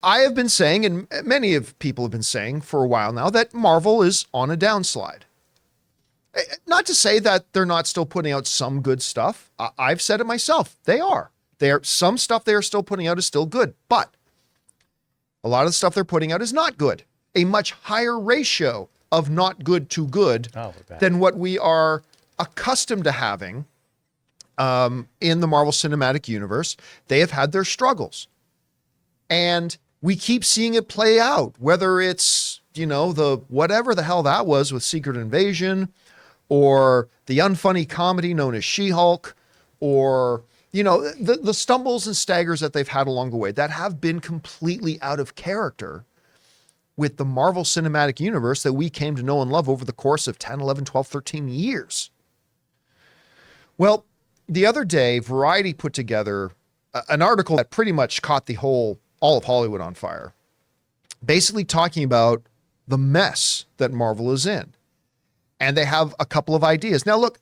I have been saying, and many of people have been saying for a while now, that Marvel is on a downslide. Not to say that they're not still putting out some good stuff. I've said it myself. They are. Some stuff they are still putting out is still good, but a lot of the stuff they're putting out is not good. A much higher ratio of not good to good than what we are accustomed to having in the Marvel Cinematic Universe. They have had their struggles. And we keep seeing it play out, whether it's, the whatever the hell that was with Secret Invasion, or the unfunny comedy known as She-Hulk, or, the stumbles and staggers that they've had along the way that have been completely out of character with the Marvel Cinematic Universe that we came to know and love over the course of 10, 11, 12, 13 years. Well, the other day, Variety put together an article that pretty much caught all of Hollywood on fire, basically talking about the mess that Marvel is in. And they have a couple of ideas. Now, look,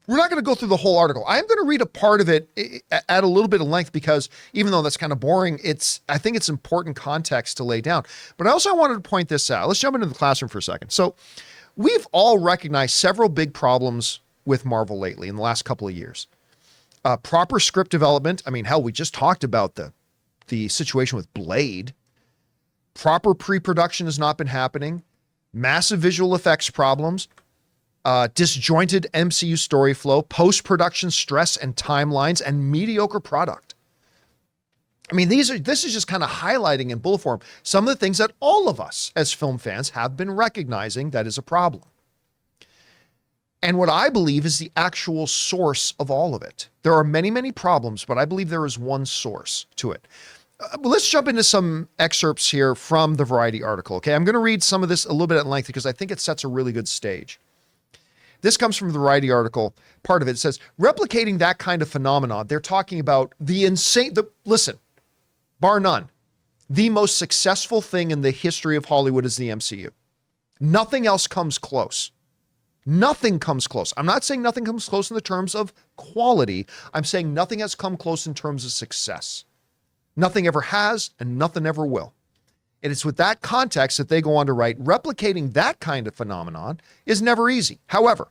we're not going to go through the whole article. I'm going to read a part of it at a little bit of length because even though that's kind of boring, I think it's important context to lay down. But I also wanted to point this out. Let's jump into the classroom for a second. So we've all recognized several big problems with Marvel lately in the last couple of years. Proper script development. I mean, hell, we just talked about the situation with Blade. Proper pre-production has not been happening. Massive visual effects problems. Disjointed MCU story flow, post-production stress and timelines, and mediocre product. I mean, this is just kind of highlighting in bullet form some of the things that all of us as film fans have been recognizing that is a problem. And what I believe is the actual source of all of it. There are many, many problems, but I believe there is one source to it. Let's jump into some excerpts here from the Variety article. Okay, I'm going to read some of this a little bit at length because I think it sets a really good stage. This comes from the Variety article. Part of it says, replicating that kind of phenomenon, they're talking about listen, bar none, the most successful thing in the history of Hollywood is the MCU. Nothing else comes close. Nothing comes close. I'm not saying nothing comes close in the terms of quality. I'm saying nothing has come close in terms of success. Nothing ever has, and nothing ever will. And it's with that context that they go on to write, replicating that kind of phenomenon is never easy. However,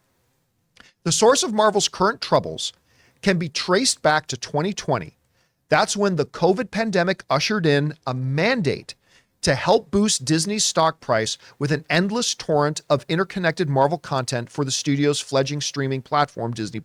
the source of Marvel's current troubles can be traced back to 2020. That's when the COVID pandemic ushered in a mandate to help boost Disney's stock price with an endless torrent of interconnected Marvel content for the studio's fledgling streaming platform, Disney+.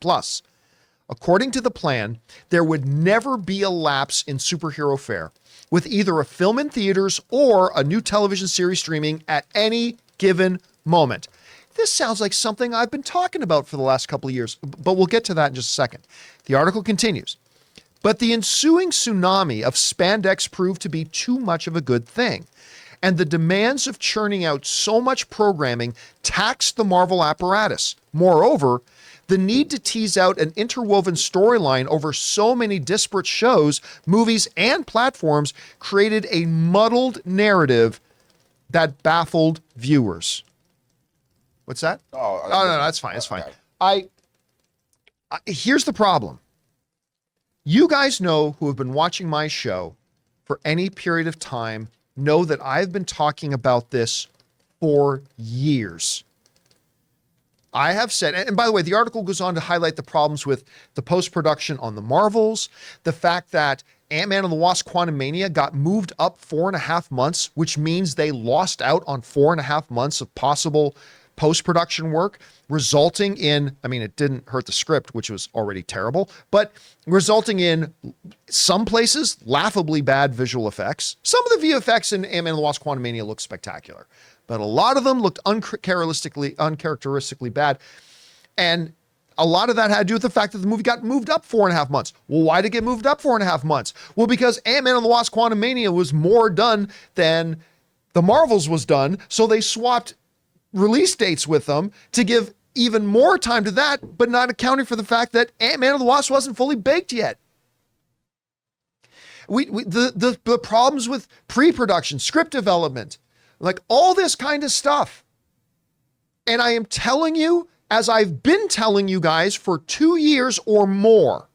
According to the plan, there would never be a lapse in superhero fare, with either a film in theaters or a new television series streaming at any given moment. This sounds like something I've been talking about for the last couple of years, but we'll get to that in just a second. The article continues. But the ensuing tsunami of spandex proved to be too much of a good thing, and the demands of churning out so much programming taxed the Marvel apparatus. Moreover, the need to tease out an interwoven storyline over so many disparate shows, movies, and platforms created a muddled narrative that baffled viewers. What's that? Oh, no, that's fine. It's fine. Here's the problem. You guys know, who have been watching my show for any period of time, know that I've been talking about this for years. I have said, and by the way, the article goes on to highlight the problems with the post-production on the Marvels, the fact that Ant-Man and the Wasp: Quantumania got moved up 4.5 months, which means they lost out on 4.5 months of possible post-production work, resulting in, I mean, it didn't hurt the script, which was already terrible, but resulting in some places laughably bad visual effects. Some of the VFX in Ant-Man and the Wasp: Quantumania look spectacular, but a lot of them looked uncharacteristically bad. And a lot of that had to do with the fact that the movie got moved up 4.5 months. Well, why did it get moved up 4.5 months? Well, because Ant-Man and the Wasp: Quantumania was more done than the Marvels was done, so they swapped release dates with them to give even more time to that, but not accounting for the fact that Ant-Man and the Wasp wasn't fully baked yet. The problems with pre-production, script development, like all this kind of stuff. And I am telling you, as I've been telling you guys for 2 years or more,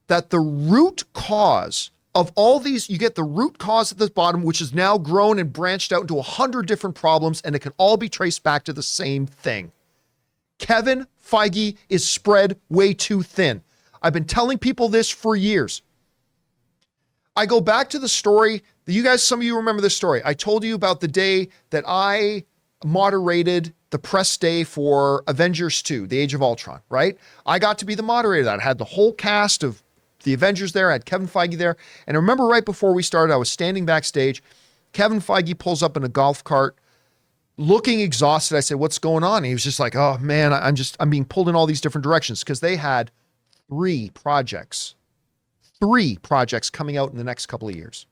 that the root cause Of all these, you get the root cause at the bottom, which is now grown and branched out into 100 different problems, and it can all be traced back to the same thing. Kevin Feige is spread way too thin. I've been telling people this for years. I go back to the story that you guys, some of you remember this story. I told you about the day that I moderated the press day for Avengers 2, The Age of Ultron, right? I got to be the moderator of that. I had the whole cast of the Avengers there. I had Kevin Feige there. And I remember right before we started, I was standing backstage. Kevin Feige pulls up in a golf cart, looking exhausted. I said, "What's going on?" And he was just like, "Oh man, I'm being pulled in all these different directions," because they had three projects coming out in the next couple of years.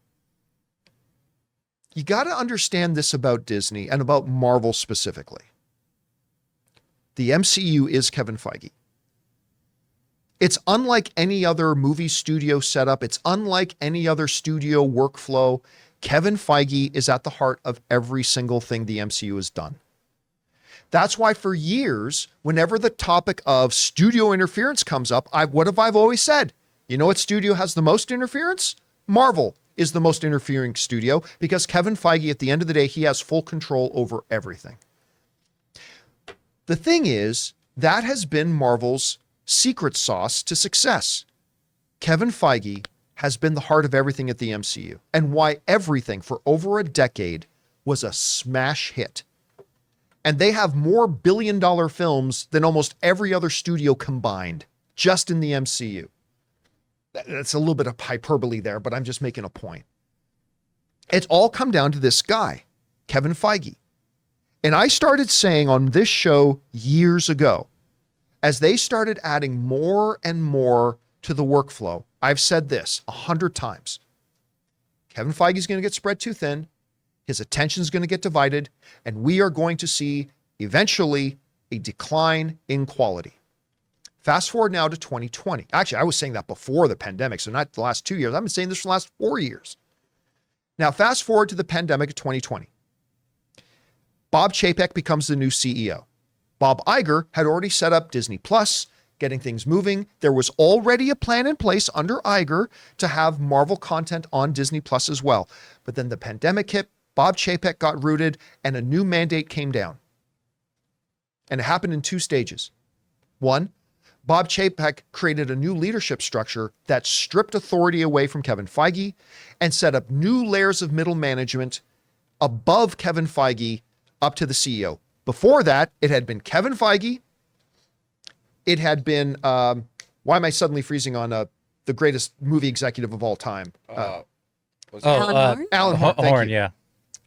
You got to understand this about Disney and about Marvel specifically. The MCU is Kevin Feige. It's unlike any other movie studio setup. It's unlike any other studio workflow. Kevin Feige is at the heart of every single thing the MCU has done. That's why for years, whenever the topic of studio interference comes up, what have I always said? You know what studio has the most interference? Marvel is the most interfering studio, because Kevin Feige, at the end of the day, he has full control over everything. The thing is, that has been Marvel's secret sauce to success. Kevin Feige has been the heart of everything at the MCU, and why everything for over a decade was a smash hit. And they have more billion-dollar films than almost every other studio combined, just in the MCU. That's a little bit of hyperbole there, but I'm just making a point. It's all come down to this guy, Kevin Feige. And I started saying on this show years ago, as they started adding more and more to the workflow, I've said this 100 times. Kevin Feige is going to get spread too thin. His attention is going to get divided, and we are going to see eventually a decline in quality. Fast forward now to 2020. Actually, I was saying that before the pandemic, so not the last 2 years. I've been saying this for the last 4 years. Now, fast forward to the pandemic of 2020. Bob Chapek becomes the new CEO. Bob Iger had already set up Disney Plus, getting things moving. There was already a plan in place under Iger to have Marvel content on Disney Plus as well. But then the pandemic hit, Bob Chapek got rooted, and a new mandate came down. And it happened in 2 stages. One, Bob Chapek created a new leadership structure that stripped authority away from Kevin Feige and set up new layers of middle management above Kevin Feige up to the CEO. Before that, it had been Kevin Feige. It had been, why am I suddenly freezing on the greatest movie executive of all time? Alan Horn. Yeah.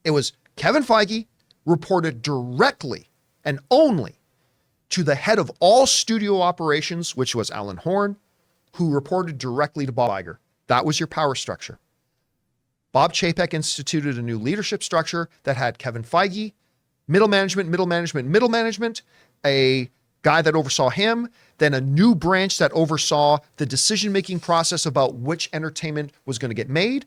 It was Kevin Feige, reported directly and only to the head of all studio operations, which was Alan Horn, who reported directly to Bob Iger. That was your power structure. Bob Chapek instituted a new leadership structure that had Kevin Feige, middle management, a guy that oversaw him, then a new branch that oversaw the decision-making process about which entertainment was going to get made,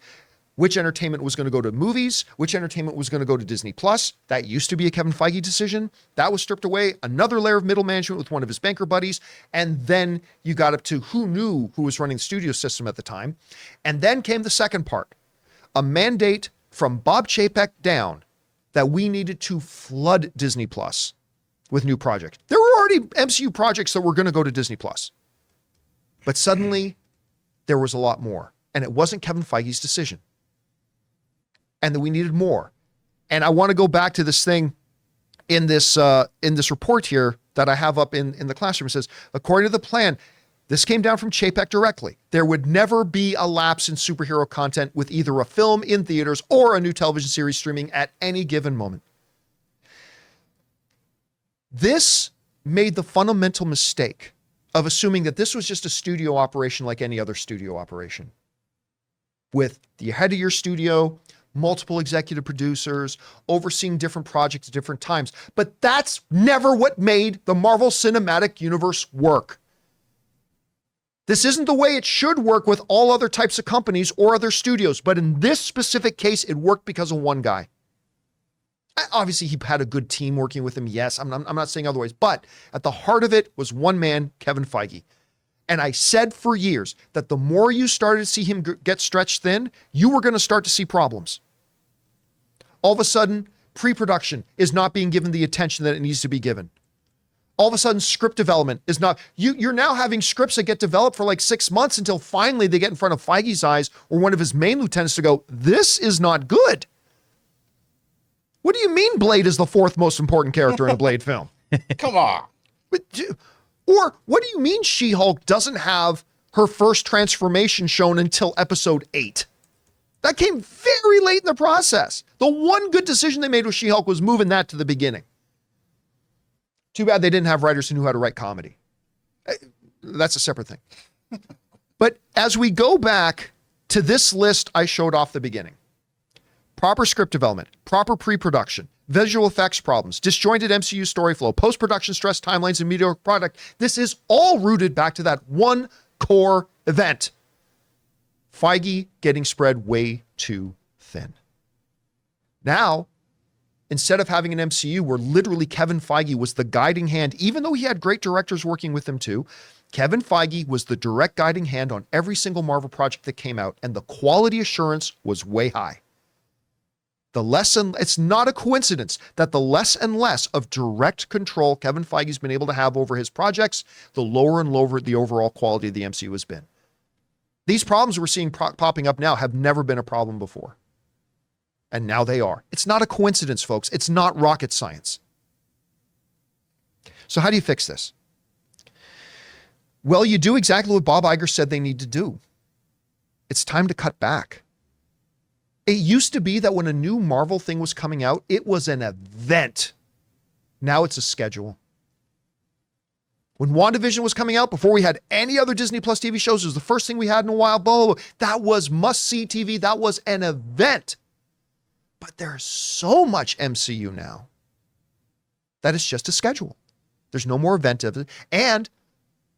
which entertainment was going to go to movies, which entertainment was going to go to Disney Plus. That used to be a Kevin Feige decision. That was stripped away. Another layer of middle management with one of his banker buddies. And then you got up to who knew who was running the studio system at the time. And then came the second part, a mandate from Bob Chapek down that we needed to flood Disney Plus with new projects. There were already MCU projects that were going to go to Disney Plus. But suddenly there was a lot more. And it wasn't Kevin Feige's decision. And that we needed more. And I want to go back to this thing in this report here that I have up in the classroom. It says, according to the plan, this came down from Chapek directly. There would never be a lapse in superhero content with either a film in theaters or a new television series streaming at any given moment. This made the fundamental mistake of assuming that this was just a studio operation like any other studio operation. With the head of your studio, multiple executive producers, overseeing different projects at different times. But that's never what made the Marvel Cinematic Universe work. This isn't the way it should work with all other types of companies or other studios, but in this specific case, it worked because of one guy. Obviously, he had a good team working with him. Yes, I'm not saying otherwise, but at the heart of it was one man, Kevin Feige. And I said for years that the more you started to see him get stretched thin, you were going to start to see problems. All of a sudden, pre-production is not being given the attention that it needs to be given. All of a sudden, script development is not, you're now having scripts that get developed for like 6 months until finally they get in front of Feige's eyes or one of his main lieutenants to go, this is not good. What do you mean Blade is the fourth most important character in a Blade film? Come on. Or what do you mean She-Hulk doesn't have her first transformation shown until episode 8? That came very late in the process. The one good decision they made with She-Hulk was moving that to the beginning. Too bad they didn't have writers who knew how to write comedy. That's a separate thing. But as we go back to this list I showed off the beginning, proper script development, proper pre-production, visual effects problems, disjointed MCU story flow, post-production stress timelines, and mediocre product. This is all rooted back to that one core event. Feige getting spread way too thin. Now, instead of having an MCU where literally Kevin Feige was the guiding hand, even though he had great directors working with him too, Kevin Feige was the direct guiding hand on every single Marvel project that came out, and the quality assurance was way high. It's not a coincidence that the less and less of direct control Kevin Feige's been able to have over his projects, the lower and lower the overall quality of the MCU has been. These problems we're seeing popping up now have never been a problem before. And now they are. It's not a coincidence, folks. It's not rocket science. So how do you fix this? Well, you do exactly what Bob Iger said they need to do. It's time to cut back. It used to be that when a new Marvel thing was coming out, it was an event. Now it's a schedule. When WandaVision was coming out, before we had any other Disney Plus TV shows, it was the first thing we had in a while. Blah, blah, blah. That was must-see TV. That was an event. But there's so much MCU now that it's just a schedule. There's no more event of it. And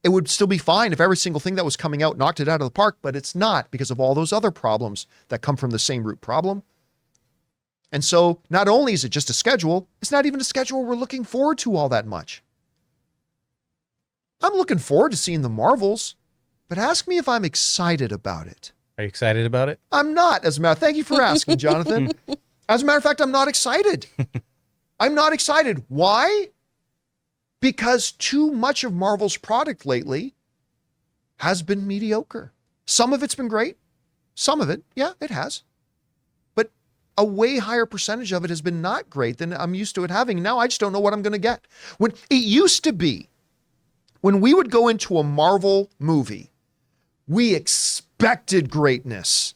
it would still be fine if every single thing that was coming out knocked it out of the park, but it's not because of all those other problems that come from the same root problem. And so not only is it just a schedule, it's not even a schedule we're looking forward to all that much. I'm looking forward to seeing the Marvels, but ask me if I'm excited about it. Are you excited about it? I'm not, as a matter. Thank you for asking, Jonathan. As a matter of fact, I'm not excited. I'm not excited. Why? Because too much of Marvel's product lately has been mediocre. Some of it's been great. Some of it, yeah, it has. But a way higher percentage of it has been not great than I'm used to it having. Now I just don't know what I'm going to get. When it used to be, when we would go into a Marvel movie, we expected greatness.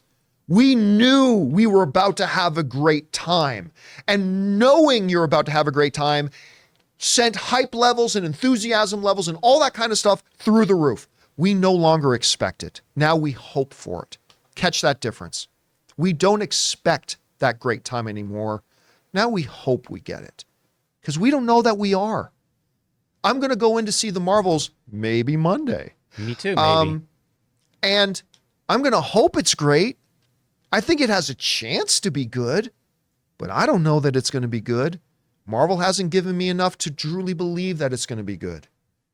We knew we were about to have a great time. And knowing you're about to have a great time sent hype levels and enthusiasm levels and all that kind of stuff through the roof. We no longer expect it. Now we hope for it. Catch that difference. We don't expect that great time anymore. Now we hope we get it because we don't know that we are. I'm going to go in to see the Marvels maybe Monday. Me too, maybe. And I'm going to hope it's great. I think it has a chance to be good, but I don't know that it's going to be good. Marvel hasn't given me enough to truly believe that it's going to be good.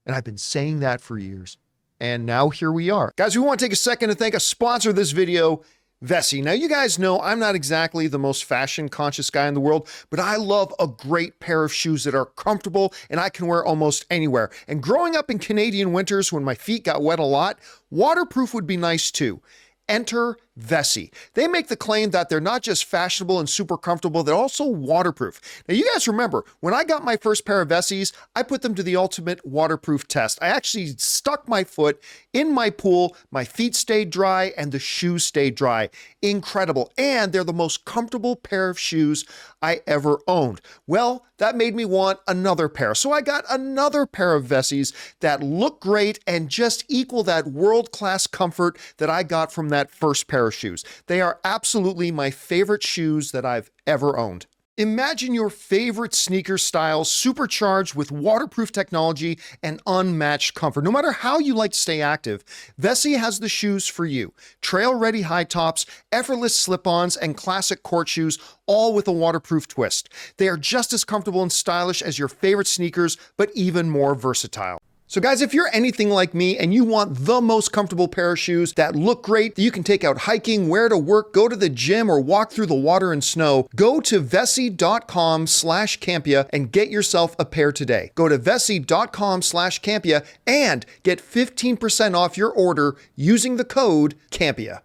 And I've been saying that for years. And now here we are. Guys, we want to take a second to thank a sponsor of this video, Vessi. Now, you guys know I'm not exactly the most fashion conscious guy in the world, but I love a great pair of shoes that are comfortable and I can wear almost anywhere. And growing up in Canadian winters when my feet got wet a lot, waterproof would be nice too. Enter Vessi. They make the claim that they're not just fashionable and super comfortable, they're also waterproof. Now, you guys remember, when I got my first pair of Vessis, I put them to the ultimate waterproof test. I actually stuck my foot in my pool, my feet stayed dry, and the shoes stayed dry. Incredible. And they're the most comfortable pair of shoes I ever owned. Well, that made me want another pair. So I got another pair of Vessis that look great and just equal that world-class comfort that I got from that first pair of shoes. They are absolutely my favorite shoes that I've ever owned. Imagine your favorite sneaker style supercharged with waterproof technology and unmatched comfort. No matter how you like to stay active, Vessi has the shoes for you. Trail-ready high tops, effortless slip-ons, and classic court shoes, all with a waterproof twist. They are just as comfortable and stylish as your favorite sneakers, but even more versatile. So guys, if you're anything like me and you want the most comfortable pair of shoes that look great, that you can take out hiking, wear to work, go to the gym, or walk through the water and snow, go to Vessi.com/Campea and get yourself a pair today. Go to Vessi.com/Campea and get 15% off your order using the code Campea.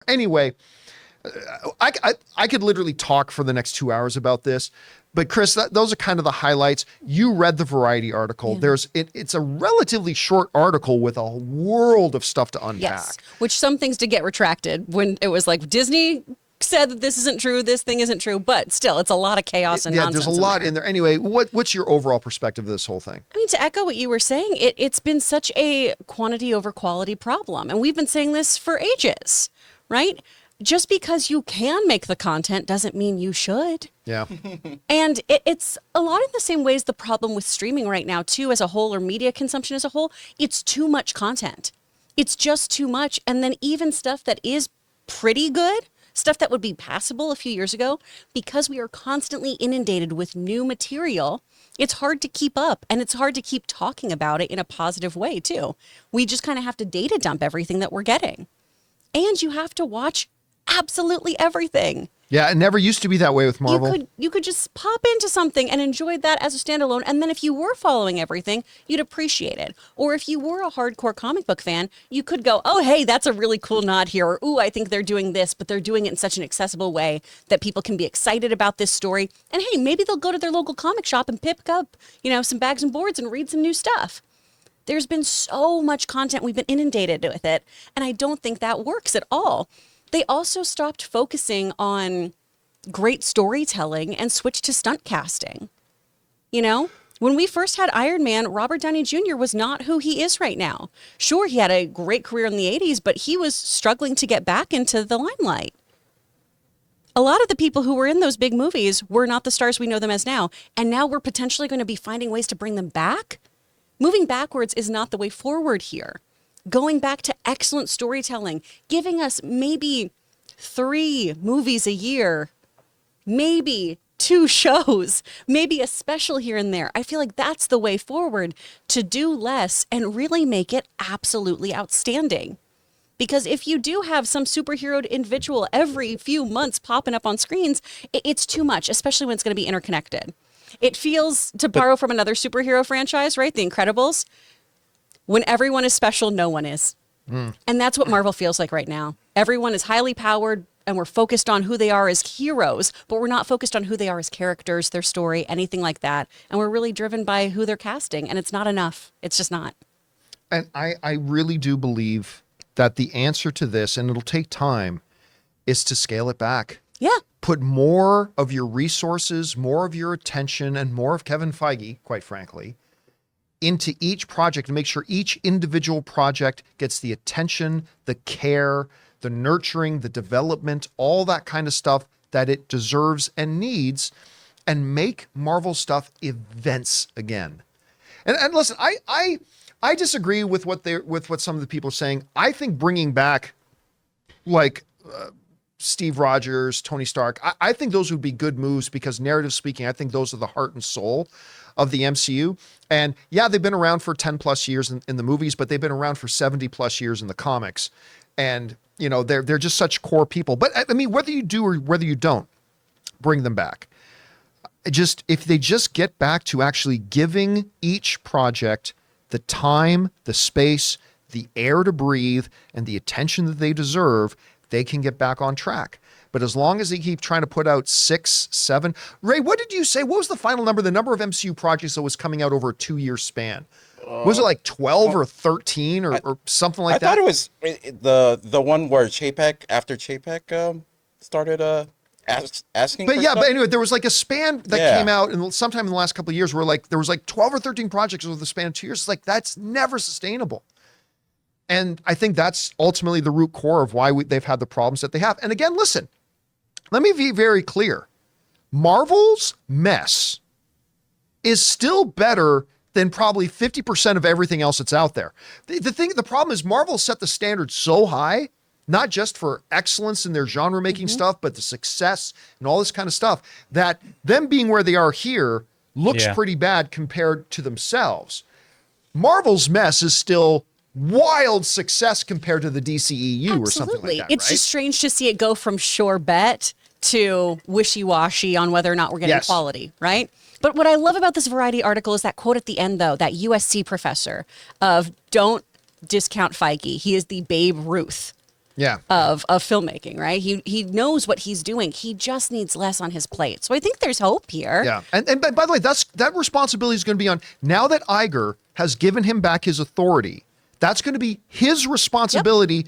Anyway, I could literally talk for the next 2 hours about this. But Chris, those are kind of the highlights. You read the Variety article. Yeah. It's a relatively short article with a world of stuff to unpack. Yes, which some things did get retracted when it was like Disney said that this isn't true, this thing isn't true, but still, it's a lot of chaos and nonsense. Yeah, there's a lot in there. Anyway, what's your overall perspective of this whole thing? I mean, to echo what you were saying, it's been such a quantity over quality problem, and we've been saying this for ages, right? Just because you can make the content doesn't mean you should. Yeah. And it's a lot of the same ways the problem with streaming right now, too, as a whole, or media consumption as a whole. It's too much content. It's just too much. And then even stuff that is pretty good, stuff that would be passable a few years ago, because we are constantly inundated with new material, it's hard to keep up. And it's hard to keep talking about it in a positive way, too. We just kind of have to data dump everything that we're getting. And you have to watch absolutely everything. Yeah, it never used to be that way with Marvel. You could just pop into something and enjoy that as a standalone, and then if you were following everything, you'd appreciate it. Or if you were a hardcore comic book fan, you could go, oh, hey, that's a really cool nod here, or ooh, I think they're doing this, but they're doing it in such an accessible way that people can be excited about this story. And hey, maybe they'll go to their local comic shop and pick up, some bags and boards and read some new stuff. There's been so much content, we've been inundated with it, and I don't think that works at all. They also stopped focusing on great storytelling and switched to stunt casting. When we first had Iron Man, Robert Downey Jr. was not who he is right now. Sure, he had a great career in the 80s, but he was struggling to get back into the limelight. A lot of the people who were in those big movies were not the stars we know them as now, and now we're potentially going to be finding ways to bring them back. Moving backwards is not the way forward here. Going back to excellent storytelling, giving us maybe 3 movies a year, maybe 2 shows, maybe a special here and there. I feel like that's the way forward, to do less and really make it absolutely outstanding. Because if you do have some superhero individual every few months popping up on screens, it's too much, especially when it's going to be interconnected. It feels, to borrow from another superhero franchise, right? The Incredibles. When everyone is special, no one is. And that's what Marvel feels like right now. Everyone is highly powered, and we're focused on who they are as heroes, but we're not focused on who they are as characters, their story, anything like that. And we're really driven by who they're casting, and it's not enough. It's just not. And I really do believe that the answer to this, and it'll take time, is to scale it back. Yeah. Put more of your resources, more of your attention, and more of Kevin Feige, quite frankly, into each project, and make sure each individual project gets the attention, the care, the nurturing, the development, all that kind of stuff that it deserves and needs, and make Marvel stuff events again. And listen, I disagree with what some of the people are saying. I think bringing back Steve Rogers, Tony Stark, I think those would be good moves, because narrative speaking, I think those are the heart and soul of the MCU. And yeah, they've been around for 10 plus years in the movies, but they've been around for 70 plus years in the comics. And, they're just such core people. But I mean, whether you do or whether you don't, bring them back. If they just get back to actually giving each project the time, the space, the air to breathe, and the attention that they deserve, they can get back on track. But as long as they keep trying to put out 6, 7, Ray, what did you say? What was the final number? The number of MCU projects that was coming out over a 2-year span? Was it like 12 or 13 or something like that? I thought it was the one where after Chapek started asking. But for yeah, stuff? but anyway, there was like a span that came out, and sometime in the last couple of years where there was like 12 or 13 projects over the span of 2 years. It's like, that's never sustainable. And I think that's ultimately the root core of why they've had the problems that they have. And again, listen, let me be very clear. Marvel's mess is still better than probably 50% of everything else that's out there. The problem is Marvel set the standard so high, not just for excellence in their genre making stuff, but the success and all this kind of stuff, that them being where they are here looks pretty bad compared to themselves. Marvel's mess is still wild success compared to the DCEU or something like that. It's right? just strange to see it go from sure bet to wishy-washy on whether or not we're getting Yes. quality, right? But what I love about this Variety article is that quote at the end, though, that USC professor of don't discount Feige. He is the Babe Ruth Yeah. of filmmaking, right? He knows what he's doing. He just needs less on his plate. So I think there's hope here. Yeah. And by the way, that responsibility is going to be on, now that Iger has given him back his authority, that's going to be his responsibility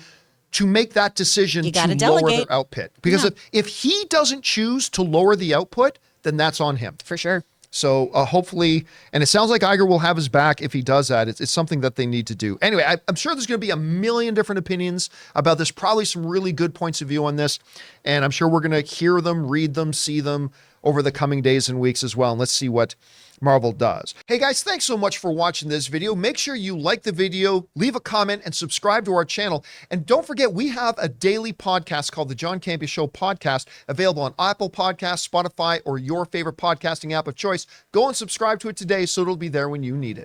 to make that decision You to gotta lower delegate. their output. Because if he doesn't choose to lower the output, then that's on him. For sure. So hopefully, and it sounds like Iger will have his back if he does that. It's something that they need to do. Anyway, I'm sure there's going to be a million different opinions about this, probably some really good points of view on this. And I'm sure we're going to hear them, read them, see them over the coming days and weeks as well. And let's see what Marvel does. Hey guys, thanks so much for watching this video. Make sure you like the video, leave a comment, and subscribe to our channel. And don't forget, we have a daily podcast called the John Campea Show podcast, available on Apple Podcasts, Spotify, or your favorite podcasting app of choice. Go and subscribe to it today so it'll be there when you need it.